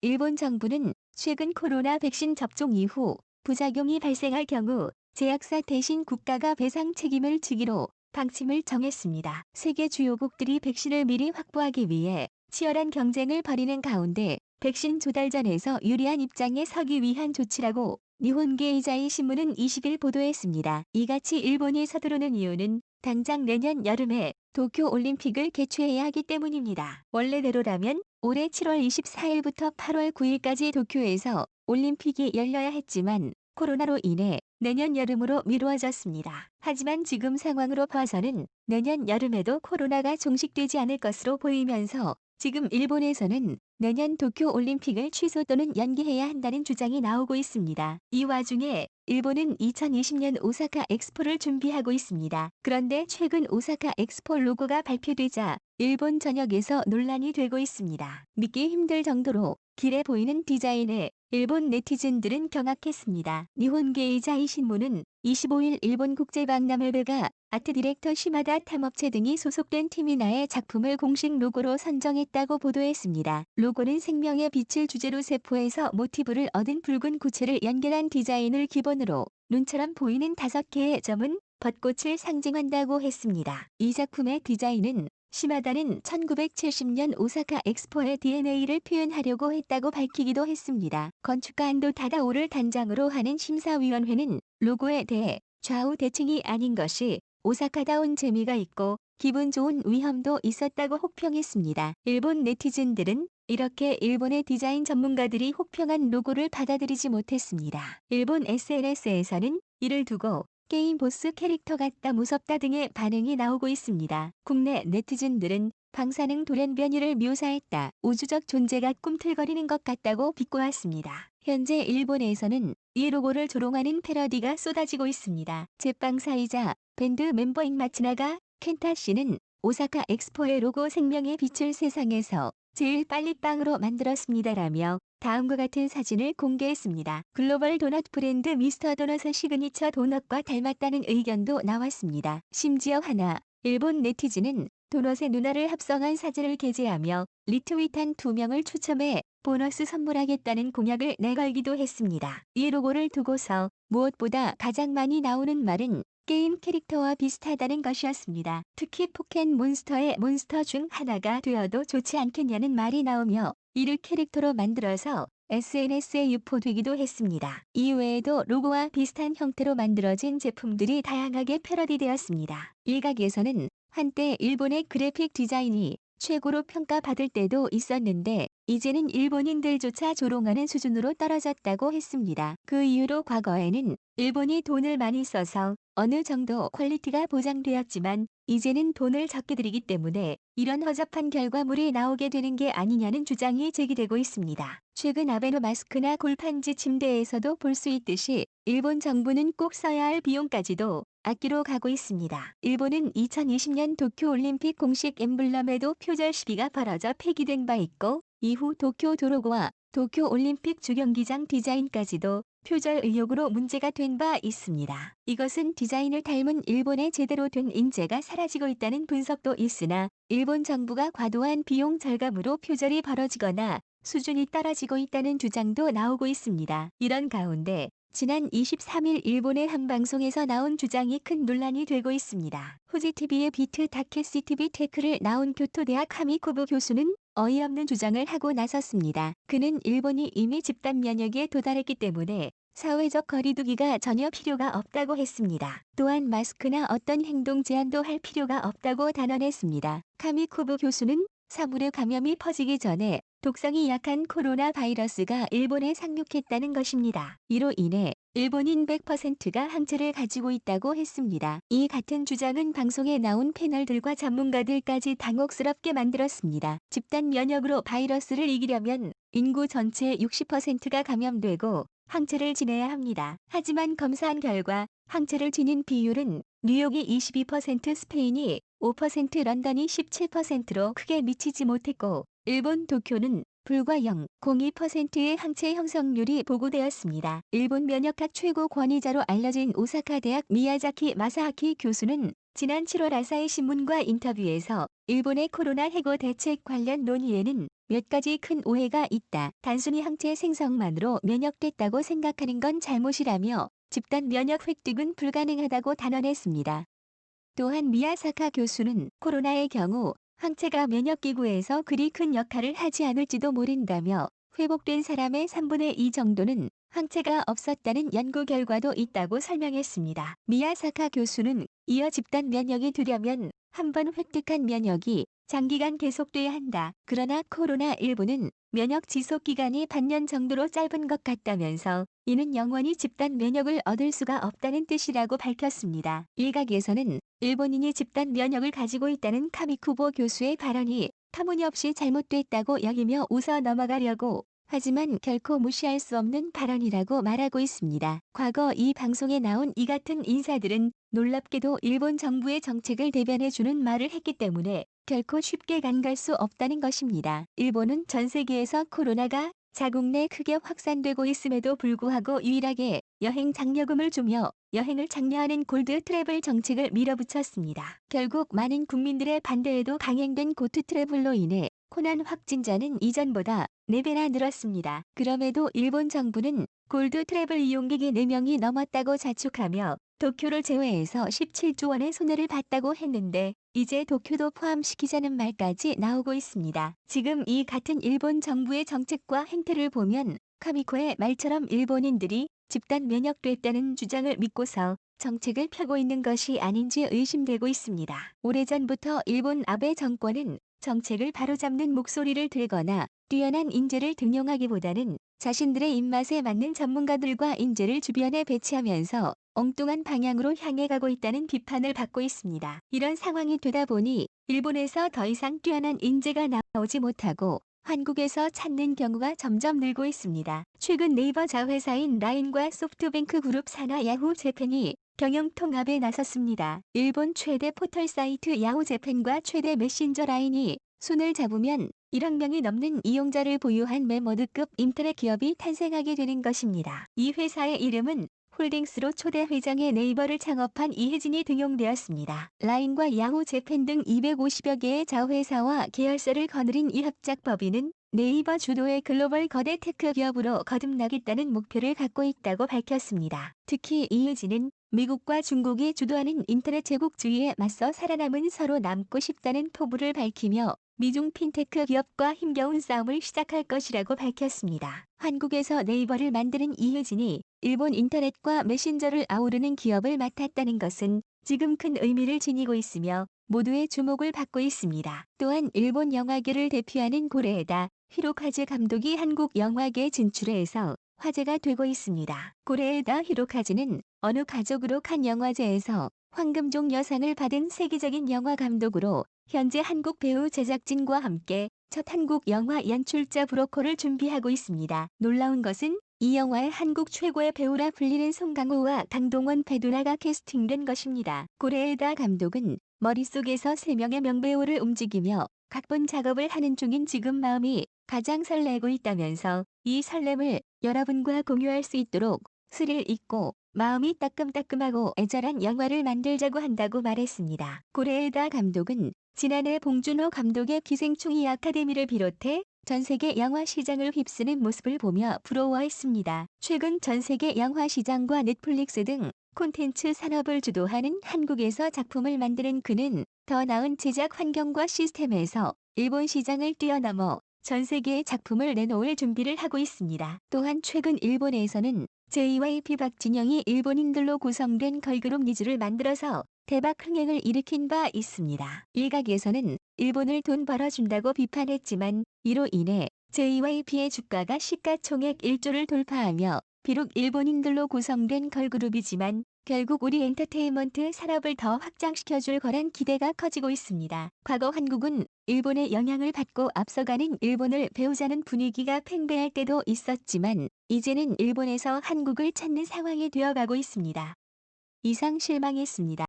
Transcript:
일본 정부는 최근 코로나 백신 접종 이후 부작용이 발생할 경우 제약사 대신 국가가 배상 책임을 지기로 방침을 정했습니다. 세계 주요국들이 백신을 미리 확보하기 위해 치열한 경쟁을 벌이는 가운데 백신 조달전에서 유리한 입장에 서기 위한 조치라고 니혼게이자이 신문은 20일 보도했습니다. 이같이 일본이 서두르는 이유는 당장 내년 여름에 도쿄 올림픽을 개최해야 하기 때문입니다. 원래대로라면 올해 7월 24일부터 8월 9일까지 도쿄에서 올림픽이 열려야 했지만 코로나로 인해 내년 여름으로 미루어졌습니다. 하지만 지금 상황으로 봐서는 내년 여름에도 코로나가 종식되지 않을 것으로 보이면서 지금 일본에서는 내년 도쿄 올림픽을 취소 또는 연기해야 한다는 주장이 나오고 있습니다. 이 와중에 일본은 2020년 오사카 엑스포를 준비하고 있습니다. 그런데 최근 오사카 엑스포 로고가 발표되자 일본 전역에서 논란이 되고 있습니다. 믿기 힘들 정도로 길해 보이는 디자인에 일본 네티즌들은 경악했습니다. 니혼게이자이 신문은 25일 일본 국제박람회가 아트 디렉터 시마다 탐업체 등이 소속된 팀이나의 작품을 공식 로고로 선정했다고 보도했습니다. 로고는 생명의 빛을 주제로 세포에서 모티브를 얻은 붉은 구체를 연결한 디자인을 기본으로 눈처럼 보이는 5개의 점은 벚꽃을 상징한다고 했습니다. 이 작품의 디자인은 시마다는 1970년 오사카 엑스포의 DNA를 표현하려고 했다고 밝히기도 했습니다. 건축가 안도 타다오를 단장으로 하는 심사위원회는 로고에 대해 좌우 대칭이 아닌 것이 오사카다운 재미가 있고 기분 좋은 위험도 있었다고 혹평했습니다. 일본 네티즌들은 이렇게 일본의 디자인 전문가들이 혹평한 로고를 받아들이지 못했습니다. 일본 SNS에서는 이를 두고 게임 보스 캐릭터 같다 무섭다 등의 반응이 나오고 있습니다. 국내 네티즌들은 방사능 돌연변이를 묘사했다. 우주적 존재가 꿈틀거리는 것 같다고 비꼬았습니다. 현재 일본에서는 이 로고를 조롱하는 패러디가 쏟아지고 있습니다. 제빵사이자 밴드 멤버인 마츠나가 켄타 씨는 오사카 엑스포의 로고 생명의 빛을 세상에서 제일 빨리 빵으로 만들었습니다라며 다음과 같은 사진을 공개했습니다. 글로벌 도넛 브랜드 미스터 도넛의 시그니처 도넛과 닮았다는 의견도 나왔습니다. 심지어 하나 일본 네티즌은 도넛의 누나를 합성한 사진을 게재하며 리트윗한 2명을 추첨해 보너스 선물하겠다는 공약을 내걸기도 했습니다. 이 로고를 두고서 무엇보다 가장 많이 나오는 말은 게임 캐릭터와 비슷하다는 것이었습니다. 특히 포켓몬스터의 몬스터 중 하나가 되어도 좋지 않겠냐는 말이 나오며 이를 캐릭터로 만들어서 SNS에 유포되기도 했습니다. 이외에도 로고와 비슷한 형태로 만들어진 제품들이 다양하게 패러디되었습니다. 일각에서는 한때 일본의 그래픽 디자인이 최고로 평가받을 때도 있었는데 이제는 일본인들조차 조롱하는 수준으로 떨어졌다고 했습니다. 그 이후로 과거에는 일본이 돈을 많이 써서 어느 정도 퀄리티가 보장되었지만 이제는 돈을 적게 들이기 때문에 이런 허접한 결과물이 나오게 되는 게 아니냐는 주장이 제기되고 있습니다. 최근 아베노 마스크나 골판지 침대에서도 볼 수 있듯이 일본 정부는 꼭 써야 할 비용까지도 아끼러 가고 있습니다. 일본은 2020년 도쿄올림픽 공식 엠블럼에도 표절 시비가 벌어져 폐기된 바 있고 이후 도쿄 도로고와 도쿄올림픽 주경기장 디자인까지도 표절 의혹으로 문제가 된 바 있습니다. 이것은 디자인을 닮은 일본의 제대로 된 인재가 사라지고 있다는 분석도 있으나 일본 정부가 과도한 비용 절감으로 표절이 벌어지거나 수준이 떨어지고 있다는 주장도 나오고 있습니다. 이런 가운데 지난 23일 일본의 한 방송에서 나온 주장이 큰 논란이 되고 있습니다. 후지TV의 비트 다케시티비 테크를 나온 교토대학 하미코부 교수는 어이없는 주장을 하고 나섰습니다. 그는 일본이 이미 집단 면역에 도달했기 때문에 사회적 거리두기가 전혀 필요가 없다고 했습니다. 또한 마스크나 어떤 행동 제한도 할 필요가 없다고 단언했습니다. 카미코부 교수는 사물의 감염이 퍼지기 전에 독성이 약한 코로나 바이러스가 일본에 상륙했다는 것입니다. 이로 인해 일본인 100%가 항체를 가지고 있다고 했습니다. 이 같은 주장은 방송에 나온 패널들과 전문가들까지 당혹스럽게 만들었습니다. 집단 면역으로 바이러스를 이기려면 인구 전체의 60%가 감염되고 항체를 지내야 합니다. 하지만 검사한 결과 항체를 지닌 비율은 뉴욕이 22%, 스페인이 5%, 런던이 17%로 크게 미치지 못했고 일본 도쿄는 불과 0.02%의 항체 형성률이 보고되었습니다. 일본 면역학 최고 권위자로 알려진 오사카 대학 미야자키 마사하키 교수는 지난 7월 아사히 신문과 인터뷰에서 일본의 코로나 해고 대책 관련 논의에는 몇 가지 큰 오해가 있다. 단순히 항체 생성만으로 면역됐다고 생각하는 건 잘못이라며 집단 면역 획득은 불가능하다고 단언했습니다. 또한 미야사카 교수는 코로나의 경우 항체가 면역기구에서 그리 큰 역할을 하지 않을지도 모른다며 회복된 사람의 3분의 2 정도는 항체가 없었다는 연구 결과도 있다고 설명했습니다. 미야사카 교수는 이어 집단 면역이 되려면 한 번 획득한 면역이 장기간 계속돼야 한다. 그러나 코로나19는 면역 지속 기간이 반년 정도로 짧은 것 같다면서 이는 영원히 집단 면역을 얻을 수가 없다는 뜻이라고 밝혔습니다. 일각에서는 일본인이 집단 면역을 가지고 있다는 카미쿠보 교수의 발언이 터무니없이 잘못됐다고 여기며 웃어 넘어가려고 하지만 결코 무시할 수 없는 발언이라고 말하고 있습니다. 과거 이 방송에 나온 이 같은 인사들은 놀랍게도 일본 정부의 정책을 대변해주는 말을 했기 때문에 결코 쉽게 간갈 수 없다는 것입니다. 일본은 전 세계에서 코로나가 자국 내 크게 확산되고 있음에도 불구하고 유일하게 여행 장려금을 주며 여행을 장려하는 골드 트래블 정책을 밀어붙였습니다. 결국 많은 국민들의 반대에도 강행된 고트 트래블로 인해 코난 확진자는 이전보다 4배나 늘었습니다. 그럼에도 일본 정부는 골드 트래블 이용객이 4명이 넘었다고 자축하며 도쿄를 제외해서 17조 원의 손해를 봤다고 했는데 이제 도쿄도 포함시키자는 말까지 나오고 있습니다. 지금 이 같은 일본 정부의 정책과 행태를 보면 카미코의 말처럼 일본인들이 집단 면역됐다는 주장을 믿고서 정책을 펴고 있는 것이 아닌지 의심되고 있습니다. 오래전부터 일본 아베 정권은 정책을 바로잡는 목소리를 들거나 뛰어난 인재를 등용하기보다는 자신들의 입맛에 맞는 전문가들과 인재를 주변에 배치하면서 엉뚱한 방향으로 향해 가고 있다는 비판을 받고 있습니다. 이런 상황이 되다 보니 일본에서 더 이상 뛰어난 인재가 나오지 못하고 한국에서 찾는 경우가 점점 늘고 있습니다. 최근 네이버 자회사인 라인과 소프트뱅크 그룹 산하 야후 재팬이 경영 통합에 나섰습니다. 일본 최대 포털 사이트 야후 재팬과 최대 메신저 라인이 손을 잡으면 1억 명이 넘는 이용자를 보유한 메모드급 인터넷 기업이 탄생하게 되는 것입니다. 이 회사의 이름은 홀딩스로 초대 회장의 네이버를 창업한 이혜진이 등용되었습니다. 라인과 야후 재팬 등 250여 개의 자회사와 계열사를 거느린 이 합작법인은 네이버 주도의 글로벌 거대 테크 기업으로 거듭나겠다는 목표를 갖고 있다고 밝혔습니다. 특히 이혜진은 미국과 중국이 주도하는 인터넷 제국주의에 맞서 살아남은 서로 남고 싶다는 포부를 밝히며 미중 핀테크 기업과 힘겨운 싸움을 시작할 것이라고 밝혔습니다. 한국에서 네이버를 만드는 이혜진이 일본 인터넷과 메신저를 아우르는 기업을 맡았다는 것은 지금 큰 의미를 지니고 있으며 모두의 주목을 받고 있습니다. 또한 일본 영화계를 대표하는 고레에다 히로카즈 감독이 한국 영화계 진출해서 화제가 되고 있습니다. 고레에다 히로카즈는 어느 가족으로 칸 영화제에서 황금종 여상을 받은 세계적인 영화 감독으로 현재 한국 배우 제작진과 함께 첫 한국 영화 연출자 브로커를 준비하고 있습니다. 놀라운 것은 이 영화의 한국 최고의 배우라 불리는 송강호와 강동원 배두나가 캐스팅된 것입니다. 고레에다 감독은 머릿속에서 3명의 명배우를 움직이며 각본 작업을 하는 중인 지금 마음이 가장 설레고 있다면서 이 설렘을 여러분과 공유할 수 있도록 스릴 있고 마음이 따끔따끔하고 애절한 영화를 만들자고 한다고 말했습니다. 고레에다 감독은 지난해 봉준호 감독의 기생충이 아카데미를 비롯해 전 세계 영화 시장을 휩쓰는 모습을 보며 부러워했습니다. 최근 전 세계 영화 시장과 넷플릭스 등 콘텐츠 산업을 주도하는 한국에서 작품을 만드는 그는 더 나은 제작 환경과 시스템에서 일본 시장을 뛰어넘어 전 세계의 작품을 내놓을 준비를 하고 있습니다. 또한 최근 일본에서는 JYP 박진영이 일본인들로 구성된 걸그룹 니즈를 만들어서 대박 흥행을 일으킨 바 있습니다. 일각에서는 일본을 돈 벌어준다고 비판했지만 이로 인해 JYP의 주가가 시가총액 1조를 돌파하며 비록 일본인들로 구성된 걸그룹이지만 결국 우리 엔터테인먼트 산업을 더 확장시켜줄 거란 기대가 커지고 있습니다. 과거 한국은 일본의 영향을 받고 앞서가는 일본을 배우자는 분위기가 팽배할 때도 있었지만 이제는 일본에서 한국을 찾는 상황이 되어가고 있습니다. 이상 실망했습니다.